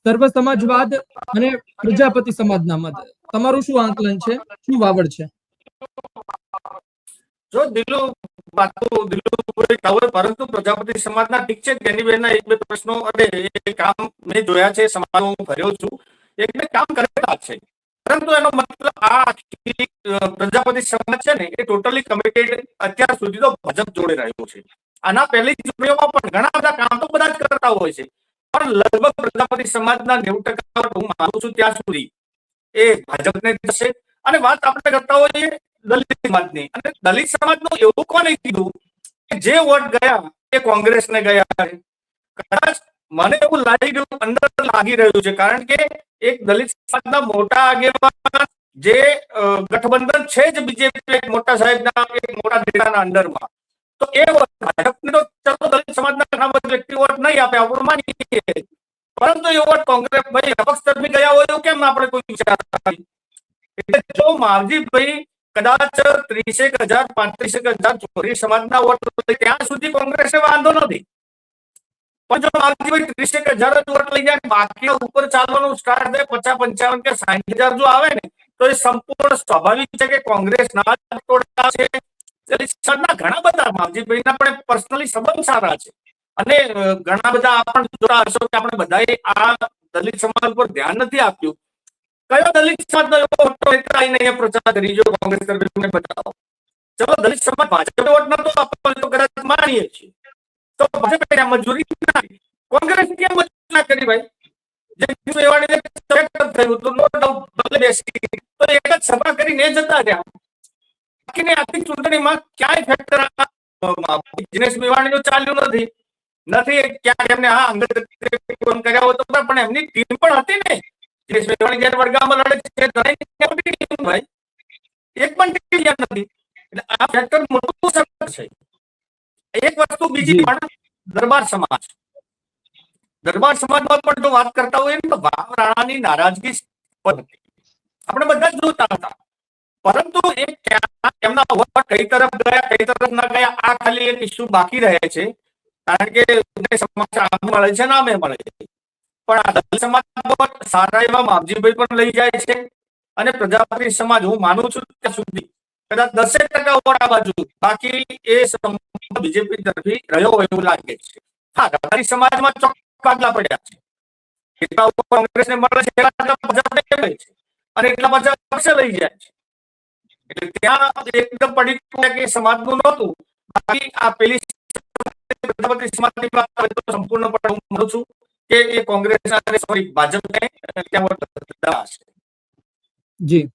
સર્વ સમાજવાદ અને પ્રજાપતિ સમાજના મત, તમારું શું આંકલન છે, શું વાવડ છે? જો દિલુભાઈ હોય, પરંતુ પ્રજાપતિ સમાજના ઠીક છે, ગેનીબેનના એક બે પ્રશ્નો અને એ કામ મેં જોયા છે, સમાજમાં હું ફર્યો છું, એક બે કામ કરેલા છે, પરંતુ એનો મતલબ આ પ્રજાપતિ સમાજ છે ને એ ટોટલી કમિટેડ અત્યાર સુધી તો ભાજપ જોડે રહ્યો છે. આના પહેલી ચૂંટણીઓમાં પણ ઘણા બધા કામ તો બધા જ કરતા હોય છે, પણ લગભગ પ્રજાપતિ સમાજના 90% હું માનું છું ત્યાં સુધી એ ભાજપને જશે. અને વાત આપણે કરતા હોઈએ દલિત સમાજની, અને દલિત સમાજનું એવું કોને કીધું કે જે વોટ ગયા એ કોંગ્રેસને ગયા છે? કદાચ મને એવું લાગી રહ્યું છે, કારણ કે એક દલિત સમાજના મોટા આગેવાન જે ગઠબંધન છે જ બીજેપી એક મોટા સાહેબના એક મોટા નેતાના અંડરમાં, તો એ ભાજપને તો ચલો દલિત સમાજના ઘણા બધા વ્યક્તિ વોટ નહીં આપે આપણે માનીએ, પરંતુ એ વોટ કોંગ્રેસ ભાઈ અપક્ષ તરફી ગયા હોય એવું કેમ આપણે કોઈ વિચાર? એટલે જો માવજીભાઈ કદાચ 30,000 35,000 ચોરી સમાજના વોટ ત્યાં સુધી કોંગ્રેસને વાંધો નથી, પણ જો માવજીભાઈ 30,000 વોટ લઈ જાય, બાકીના ઉપર ચાલવાનું સ્ટાર્ટ થાય 50, 55 કે 60,000 જો આવે ને, તો એ સંપૂર્ણ સ્વાભાવિક છે કે કોંગ્રેસના તોડાશે. ઘણા બધા માવજીભાઈના પણ પર્સનલી સંબંધ સારા છે, અને ઘણા બધા આપણે જોતા હશો કે આપણે બધાએ આ દલિત સમાજ પર ધ્યાન નથી આપ્યું. કયો દલિત સમાજનો એવો મોટો નેતા આવીને પ્રચાર કરી જો કોંગ્રેસ તરફી બતાવો? ચલો દલિત સમાજ ભાજપને વોટ નતો આપવો તો કદાચ માનીએ છીએ, તો ભાજપે મજૂરી કરી, કોંગ્રેસ કેમ મજૂરી ના કરી ભાઈ? જે મેવાડીને થયું તો નો ડાઉટ બેસી તો એક જ સભા કરીને જતા રહ્યા. બાકીની આખી ચૂંટણીમાં ક્યાંય ફેક્ટર દિનેશ મેવાણીનું ચાલ્યું નથી. ક્યાંક એમને હા અંગત કર્યા હોય તો પણ એમની ટીમ પણ હતી ને. દિનેશ મેવાણી જયારે વડગામમાં લડે છે ભાઈ, એક પણ ટીમ નથી. એટલે આ ફેક્ટર મોટું છે. એક વસ્તુ બીજી પણ દરબાર સમાજમાં પણ જો વાત કરતા હોય તો વાવ રાણાની નારાજગી આપણે બધા જ જોતા હતા, પરંતુ એમના વોટ કઈ તરફ ગયા કઈ તરફ ના ગયા આ ખાલી એક ઇસ્યુ બાકી રહે છે, કારણ કે મળે છે નામે મળે છે. પણ આ દલિત સમાજ સારા એવા માવજીભાઈ પણ લઈ જાય છે, અને પ્રજાપતિ સમાજ હું માનું છું ત્યાં સુધી કદાચ 10% વોટ આ બાજુ, બાકી એ બીજેપી તરફી રહ્યો એવું લાગે છે. હા, દલિત સમાજમાં ચોક્કસ ભાગલા પડ્યા છે, એટલા કોંગ્રેસને મળે છે, અને એટલા પાછા પક્ષ લઈ જાય છે. એટલે ત્યાં એકદમ પડી કે સમાજનું નહોતું, બાકી આ પેલી સમાજની વાત સંપૂર્ણપણે હું માનું છું કે એ કોંગ્રેસ ભાજપને ત્યાં જી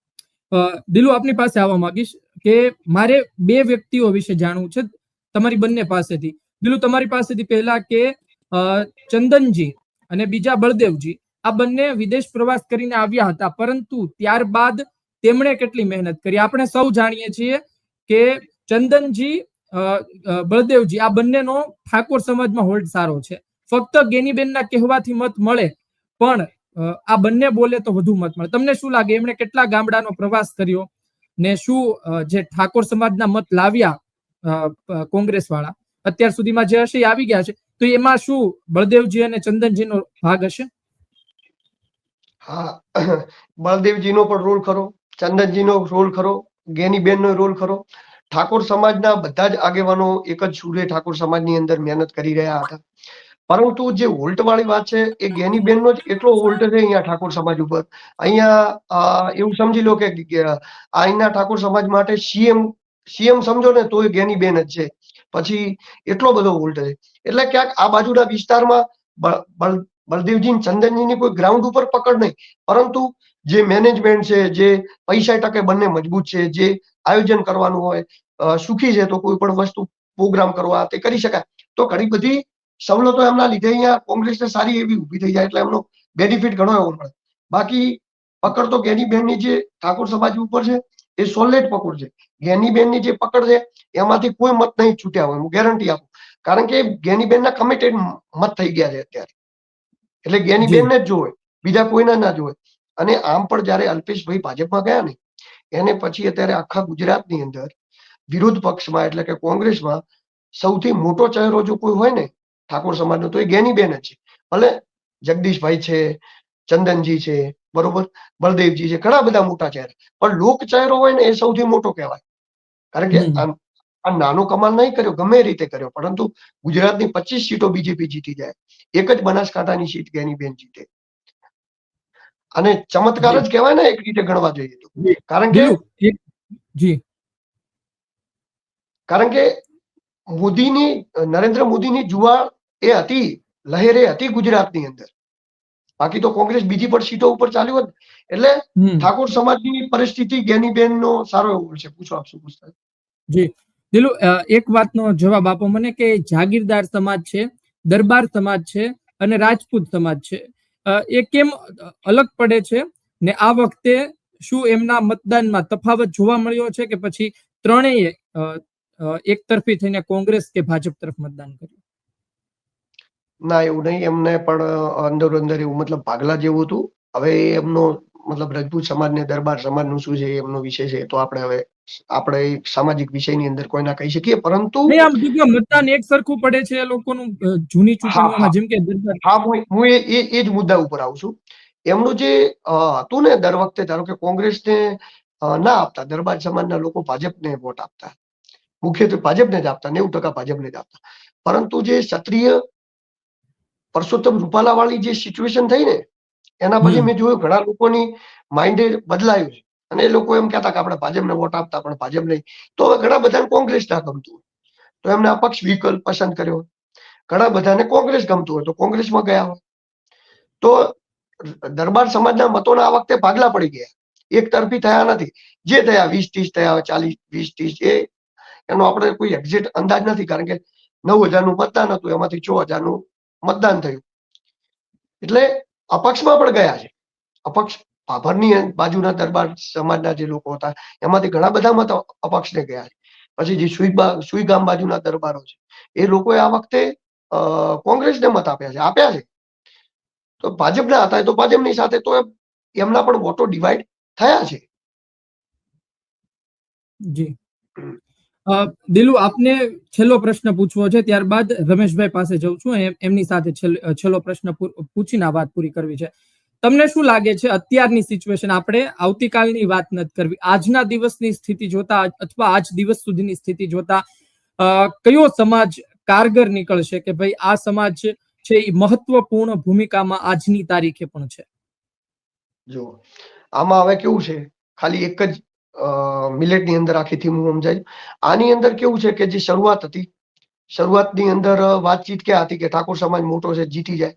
દિલુ, આપની પાસે આવવા માંગીશ કે મારે બે વ્યક્તિઓ વિશે જાણવું છે તમારી બંને પાસેથી. દિલુ, તમારી પાસેથી પહેલા કે ચંદનજી અને બીજા બળદેવજી આ બંને વિદેશ પ્રવાસ કરીને આવ્યા હતા, પરંતુ ત્યારબાદ તેમણે કેટલી મહેનત કરી આપણે સૌ જાણીએ છીએ કે ચંદનજી બળદેવજી આ બંનેનો ઠાકોર સમાજમાં હોલ્ડ સારો છે. ફક્ત ગેનીબેનના કહેવાથી મત મળે, પણ આ બંને બોલે તો વધુ મત મળે. તમને શું લાગે એમણે કેટલા ગામડાનો પ્રવાસ કર્યો ને શું જે ઠાકોર સમાજના મત લાવ્યા કોંગ્રેસ વાળા અત્યાર સુધીમાં જે હશે એ આવી ગયા છે, તો એમાં શું બળદેવજી અને ચંદનજીનો ભાગ હશે? હા, બળદેવજીનો પણ રોલ ખરો, ચંદનજીનો રોલ ખરો, ગેનીબેનનો રોલ ખરો. ઠાકોર સમાજના બધા જ આગેવાનો એક જ સુરે ઠાકોર સમાજની અંદર મહેનત કરી રહ્યા હતા, પરંતુ જે હોલ્ટ વાળી વાત છે એ ગેનીબેનનો જ એટલો હોલ્ટ છે અહીંયા ઠાકોર સમાજ ઉપર. અહીંયા એવું સમજી લો કે અહીંના ઠાકોર સમાજ માટે સીએમ સમજો ને તો એ ગેનીબેન જ છે, પછી એટલો બધો હોલ્ટ છે. એટલે ક્યાંક આ બાજુના વિસ્તારમાં બળદેવજી ચંદનજીની કોઈ ગ્રાઉન્ડ ઉપર પકડ નહીં, પરંતુ જે મેનેજમેન્ટ છે, જે પૈસા ટકે બંને મજબૂત છે, જે આયોજન કરવાનું હોય સુખી છે, તો કોઈ પણ વસ્તુ પ્રોગ્રામ કરવા તે કરી શકાય. તો ઘણી બધી સવલતો એમના લીધે અહીંયા કોંગ્રેસને સારી એવી ઉભી થઈ જાય, એટલે એમનો બેનિફિટ ઘણો એવો મળે. બાકી પકડ તો ગેનીબેનની જે ઠાકોર સમાજ ઉપર છે એ સોલિડ પકડ છે. ગેનીબેનની જે પકડ છે એમાંથી કોઈ મત નહીં છૂટ્યા હોય, હું ગેરંટી આપું. કારણ કે ગેનીબેનના કમિટેડ મત થઈ ગયા છે અત્યારે, એટલે ગેનીબેનને જ જોવે, બીજા કોઈને ના જોવે. અને આમ પણ જયારે અલ્પેશભાઈ ભાજપમાં ગયા ને એને પછી અત્યારે આખા ગુજરાતની અંદર વિરોધ પક્ષમાં એટલે કે કોંગ્રેસમાં સૌથી મોટો ચહેરો જો કોઈ હોય ને ઠાકોર સમાજનો તો એ ગેનીબેન જ છે. ભલે જગદીશભાઈ છે, ચંદનજી છે, બરોબર, બળદેવજી છે, ઘણા બધા મોટા ચહેરા, પણ લોક ચહેરો હોય ને એ સૌથી મોટો કહેવાય. કારણ કે આ નાનો કમાલ નહીં કર્યો, ગમે રીતે કર્યો, પરંતુ ગુજરાતની 25 સીટો બીજેપી જીતી જાય, એક જ બનાસકાંઠાની સીટ ગેનીબેન જીતે. અને ચમત્કાર જ કહેવાય ને એક રીતે ગણવા જોઈએ તો. કારણ કે નરેન્દ્ર મોદીની જુવાળ એ હતી, લહેર એ હતી ગુજરાતની અંદર. બાકી તો કોંગ્રેસ બીજી પણ સીટો ઉપર ચાલ્યું હોત. એટલે ઠાકોર સમાજની પરિસ્થિતિ ગેનીબેનનો સારો એવો છે. પૂછો આપ શું પૂછતા? જી દિલુ, એક વાતનો જવાબ આપો મને કે જાગીરદાર સમાજ છે, દરબાર સમાજ છે અને રાજપૂત સમાજ છે, એ કેમ અલગ પડે છે ને આ વખતે શું એમના મતદાનમાં તફાવત જોવા મળ્યો છે કે પછી ત્રણેય એક તરફી થઈને કોંગ્રેસ કે ભાજપ તરફ મતદાન કર્યું? ના, એવું નહીં. એમને પણ અંદર એવું મતલબ ભાગલા જેવું હતું. હવે એમનો મતલબ રાજપૂત સમાજ ને દરબાર સમાજનું શું છે એમનો વિષય છે, તો આપણે સામાજિક વિષયની અંદર કોઈ ના કહી શકીએ. પરંતુ મતદાન એક સરખું પડે છે લોકોનું જૂની ચૂંટણીઓમાં, જેમ કે હું એ જ મુદ્દા ઉપર આવું છું. એમનું જે હતું ને, દર વખતે ધારો કે કોંગ્રેસને ના આપતા, દરબાર સમાજના લોકો ભાજપને વોટ આપતા, મુખ્યત્વે ભાજપને જ આપતા, 90% ભાજપને જ આપતા. પરંતુ જે ક્ષત્રિય પરસોત્તમ રૂપાલા વાળી જે સિચ્યુએશન થઈ ને એના પછી મેં જોયું ઘણા લોકોની માઇન્ડ બદલાયું છે અને એ લોકો એમ કહેતા કે આપણે ભાજપને વોટ આપતા પણ ભાજપ નહીં. તો હવે ઘણા બધાને કોંગ્રેસ ના ગમતું તો એમને અપક્ષ વિકલ્પ પસંદ કર્યો. ઘણા બધાને કોંગ્રેસ ગમતું હોય તો કોંગ્રેસમાં ગયા હોય. તો દરબાર સમાજના મતોના આ વખતે ભાગલા પડી ગયા, એક તરફી થયા નથી. જે થયા 20-30 થયા, 40-20-30, એનો આપણે કોઈ એક્ઝેક્ટ અંદાજ નથી. કારણ કે 9,000 નું મતદાન હતું, એમાંથી 6,000 નું મતદાન થયું. એટલે અપક્ષમાં પણ ગયા છે. અપક્ષ ભાભરની બાજુના દરબાર સમાજના જે લોકો હતા એમાંથી ઘણા બધા મત અપક્ષને ગયા છે. પછી જે સુઈગામ બાજુના દરબારો છે એ લોકોએ આ વખતે કોંગ્રેસને મત આપ્યા છે. તો ભાજપના હતા તો ભાજપની સાથે, તો એમના પણ વોટો ડિવાઈડ થયા છે. જી દિલુ, આપને છેલ્લો પ્રશ્ન પૂછવો છે, ત્યારબાદ રમેશભાઈ પાસે જઉં છું. એમની સાથે છેલ્લો પ્રશ્ન પૂછીને આ વાત પૂરી કરવી છે. તમને શું લાગે છે અત્યારની સિચ્યુએશન, આપણે આવતીકાલની વાત નથી કરવી, આજના દિવસની સ્થિતિ જોતા અથવા આજ દિવસ સુધીની સ્થિતિ જોતા કયો સમાજ કારગર નીકળશે કે ભાઈ આ સમાજ છે એ મહત્વપૂર્ણ ભૂમિકામાં આજની તારીખે પણ છે? જો આમાં હવે કેવું છે, ખાલી એક જ મિલેટની અંદર આખી થીમ હું સમજાય. આની અંદર કેવું છે કે જે શરૂઆત હતી, શરૂઆતની અંદર વાતચીત ક્યાં હતી કે ઠાકોર સમાજ મોટો છે, જીતી જાય.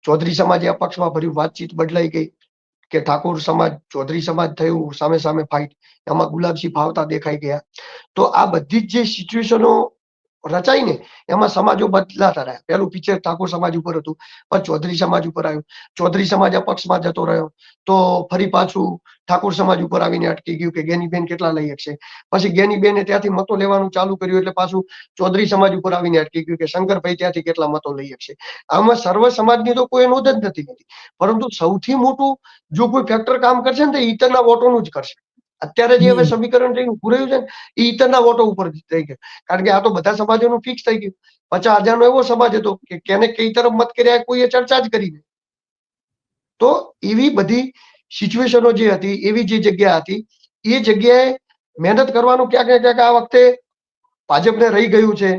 ચૌધરી સમાજે અપક્ષમાં ભર્યું, વાતચીત બદલાઈ ગઈ કે ઠાકોર સમાજ ચૌધરી સમાજ થયું, સામે સામે ફાઇટ, એમાં ગુલાબસિંહ ફાવતા દેખાઈ ગયા. તો આ બધી જ જે સિચ્યુએશનો રચાઈ ને એમાં સમાજો બદલાતા રહ્યા. પેલું પિક્ચર ઠાકોર સમાજ ઉપર હતું, પછી ચૌધરી સમાજ ઉપર આવ્યું. ચૌધરી સમાજ અપક્ષમાં જતો રહ્યો તો ફરી પાછું ઠાકોર સમાજ ઉપર આવીને અટકી ગયું કે ગેનીબેન કેટલા લઈ શકશે. પછી ગેનીબેને ત્યાંથી મતો લેવાનું ચાલુ કર્યું એટલે પાછું ચૌધરી સમાજ ઉપર આવીને અટકી ગયું કે શંકરભાઈ ત્યાંથી કેટલા મતો લઈ શકશે. આમાં સર્વ સમાજની તો કોઈ નોંધ જ નથી લીધી. પરંતુ સૌથી મોટું જો કોઈ ફેક્ટર કામ કરશે ને તો ઈતરના વોટોનું જ કરશે. અત્યારે જે હવે સમીકરણ જે ઉભું રહ્યું છે ને એ ઈતરના વોટો ઉપર થઈ ગયું. કારણ કે આ તો બધા સમાજોનું ફિક્સ થઈ ગયું. 50,000 નો એવો સમાજ હતો કે કેને કઈ તરફ મત કર્યા કોઈએ ચર્ચા જ કરી. તો એવી બધી સિચ્યુએશનો જે હતી, એવી જે જગ્યા હતી, એ જગ્યાએ મહેનત કરવાનું ક્યાંક ને ક્યાંક આ વખતે ભાજપને રહી ગયું છે,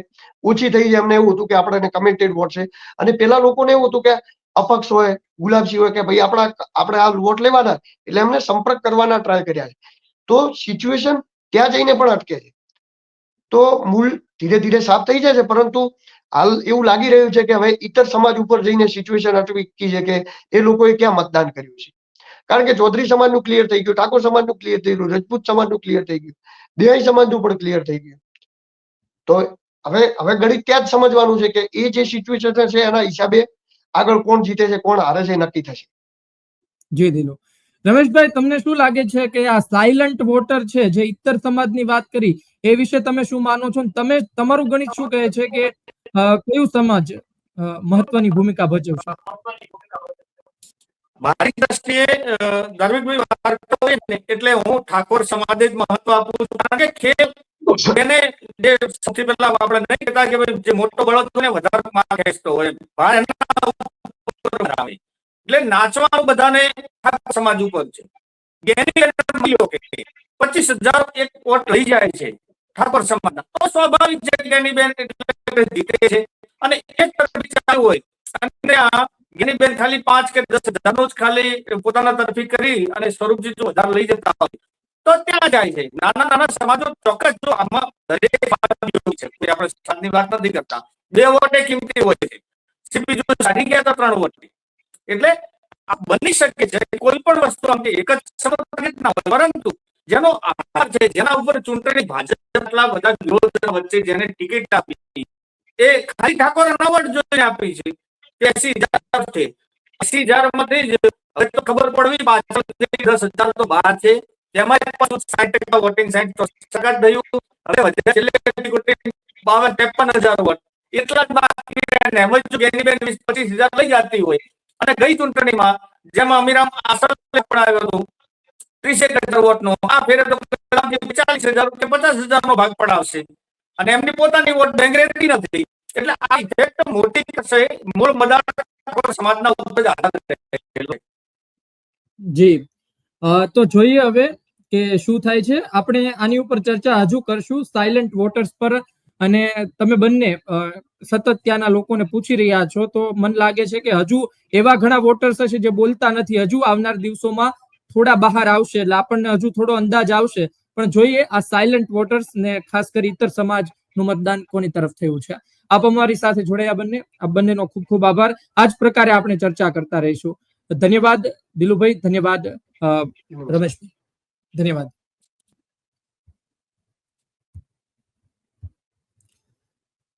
ઓછી થઈ જાય. એમને એવું હતું કે આપણે કમેન્ટેડ વોટ છે, અને પેલા લોકોને એવું હતું કે અપક્ષ હોય, ગુલાબસિંહ હોય કે ભાઈ આપણે આ વોટ લેવાના, એટલે એમને સંપર્ક કરવાના ટ્રાય કર્યા છે. તો સિચ્યુએશન ત્યાં જઈને પણ અટકે છે. તો મૂળ ધીરે ધીરે સાફ થઈ જાય છે, પરંતુ હાલ એવું લાગી રહ્યું છે કે હવે ઇતર સમાજ ઉપર જઈને સિચ્યુએશન અટકી છે કે એ લોકોએ ક્યાં મતદાન કર્યું છે. કારણ કે ચૌધરી સમાજનું ક્લિયર થઈ ગયું, ઠાકોર સમાજનું ક્લિયર થઈ ગયું, રાજપૂત સમાજનું ક્લિયર થઈ ગયું, દેહાઈ સમાજનું પણ ક્લિયર થઈ ગયું. તો હવે ગણિત ત્યાં જ સમજવાનું છે કે એ જે સિચ્યુએશન છે એના હિસાબે આગળ કોણ જીતે છે, કોણ હારે છે, નક્કી થશે. જી દિલુ, રમેશભાઈ, તમને શું લાગે છે કે આ સાયલન્ટ વોટર છે, જે ઇત્તર સમાજની વાત કરી, એ વિશે તમે શું માનો છો? તમે તમારું ગણિત શું કહે છે કે કયું સમાજ મહત્વની ભૂમિકા ભજવશે? મારી દ્રષ્ટિએ ધાર્મિક વાત હોય ને એટલે હું ઠાકોર સમાજે જ મહત્વ આપું છું. કારણ કે ખેલ એને જે સૌથી પહેલા આપણે નહીં કહેતા કે જે મોટો બળદ હોય ને વધારે માર ખેંચતો હોય, ભાર એના ઉપર આવે. એટલે નાચવાનું બધાને ઠાકોર સમાજ ઉપર છે. જ્ઞાની કે 25,000 એક વોટ લઈ જાય છે ઠાકોર સમાજના, તો સ્વાભાવિક છે કે જ્ઞાનીબેન જીતે છે. અને એક તરફ વિચાર હોય અને આ જ્ઞાનીબેન ખાલી 5 કે 10,000 નો જ ખાલી પોતાના તરફી કરી અને સ્વરૂપજી જો વધારે લઈ જતા હોય તો ત્યાં જાય છે. નાના નાના સમાજો ચોક્કસ, જો આમાં દરેક છે, આપણે સાતની વાત નથી કરતા, 2 વોટ એ કિંમતી હોય છે. સીપી જો સારી ગયા તો 3 વોટ. એટલે આ બની શકે છે કોઈ પણ વસ્તુ આમ એક જ સમર્પિત ના હોય, પરંતુ જેનો આધાર છે, જેના ઉપર ચૂંટણી ભાજપ એટલા બધા વિરોધ વચ્ચે જેને ટિકિટ આપી, એ ખાલી ઠાકોર અનાવટ જોઈને આપી છે. 80,000 છે. 80,000 માંથી હવે તો ખબર પડવી પાછળ 10,000 તો બહાર છે. તેમાં 60% વોટિંગ 60% થયું. હવે છેલ્લે 52-53,000 વોટ એટલા જ બાકી. એમ જ જો જ્ઞાનીબેન 20-25,000 લઈ જતી હોય અને ગઈ ચૂંટણીમાં જેમાં અમીરામ આસર પણ આવ્યો હતો 30,000 વોટનો, આ ફેરે તો 40,000 કે 50,000 નો ભાગ પડાવશે અને એમની પોતાની વોટ બેંક રેડી નથી. એટલે આ ઇફેક્ટ મોટી થશે, મૂળ મદાર સમાજના ઉપર આધાર. જી, તો જોઈએ હવે કે શું થાય છે. આપણે આની ઉપર ચર્ચા હજુ કરશું, સાયલન્ટ વોટર્સ પર. અને તમે બંને સતત ત્યાંના લોકોને પૂછી રહ્યા છો, તો મને લાગે છે કે હજુ એવા ઘણા વોટર્સ હશે જે બોલતા નથી. હજુ આવનાર દિવસોમાં થોડા બહાર આવશે, એટલે આપણને હજુ થોડો અંદાજ આવશે. પણ જોઈએ આ સાયલન્ટ વોટર્સ ને ખાસ કરી ઇત્તર સમાજનું મતદાન કોની તરફ થયું છે. આપ અમારી સાથે જોડાયા બંને, આ બંનેનો ખૂબ ખૂબ આભાર. આ જ પ્રકારે આપણે ચર્ચા કરતા રહીશું. ધન્યવાદ દિલુભાઈ, ધન્યવાદ રમેશભાઈ, ધન્યવાદ.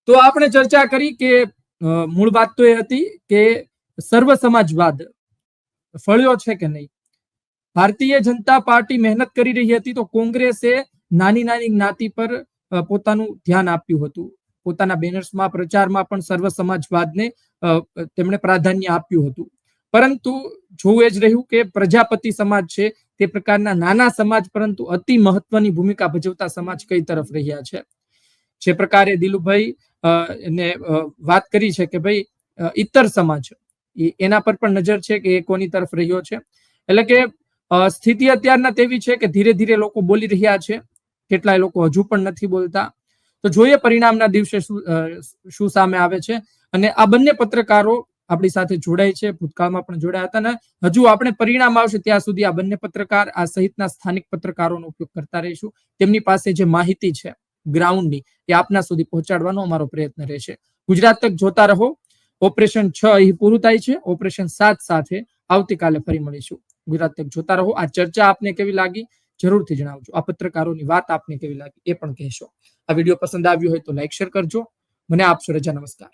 તો આપણે ચર્ચા કરી કે મૂળ વાત તો એ હતી કે સર્વ સમાજવાદ ફળ્યો છે કે નહીં. ભારતીય જનતા પાર્ટી મહેનત કરી રહી હતી, તો કોંગ્રેસે નાની નાની જ્ઞાતિ પર પોતાનું ધ્યાન આપ્યું હતું. પોતાના બેનર્સમાં, પ્રચારમાં પણ સર્વ સમાજવાદને તેમણે પ્રાધાન્ય આપ્યું હતું. પરંતુ જોવું એ જ રહ્યું કે પ્રજાપતિ સમાજ છે, તે પ્રકારના નાના સમાજ પરંતુ અતિ મહત્વની ભૂમિકા ભજવતા સમાજ કઈ તરફ રહ્યા છે. જે પ્રકારે દિલુભાઈ ને વાત કરી છે કે ભાઈ ઇત્તર સમાજ, એના પર પણ નજર છે કે એ કોની તરફ રહ્યો છે. એટલે કે સ્થિતિ અત્યારના તેવી છે કે ધીરે ધીરે લોકો બોલી રહ્યા છે, કેટલાય લોકો હજુ પણ નથી બોલતા. તો જોઈએ પરિણામના દિવસે શું સામે આવે છે. અને આ બંને પત્રકારો આપણી સાથે જોડાય છે, ભૂતકાળમાં પણ જોડાયા હતા, ને હજુ આપણે પરિણામ આવશે ત્યાં સુધી આ બંને પત્રકાર, આ સહિતના સ્થાનિક પત્રકારોનો ઉપયોગ કરતા રહીશું. તેમની પાસે જે માહિતી છે ગ્રાઉન્ડની, એ આપના સુધી પહોંચાડવાનો અમારો પ્રયત્ન રહેશે. ગુજરાત તક જોતા રહો. ઓપરેશન 6 અહીં પૂરું થાય છે. ઓપરેશન 7 સાથે આવતીકાલે ફરી મળીશું. ગુજરાત તક જોતા રહો. આ ચર્ચા આપને કેવી લાગી જરૂરથી જણાવજો. આ પત્રકારોની વાત આપને કેવી લાગી એ પણ કહેશો. આ વિડીયો પસંદ આવ્યો હોય તો લાઈક શેર કરજો. મને આપશો રજા. નમસ્કાર.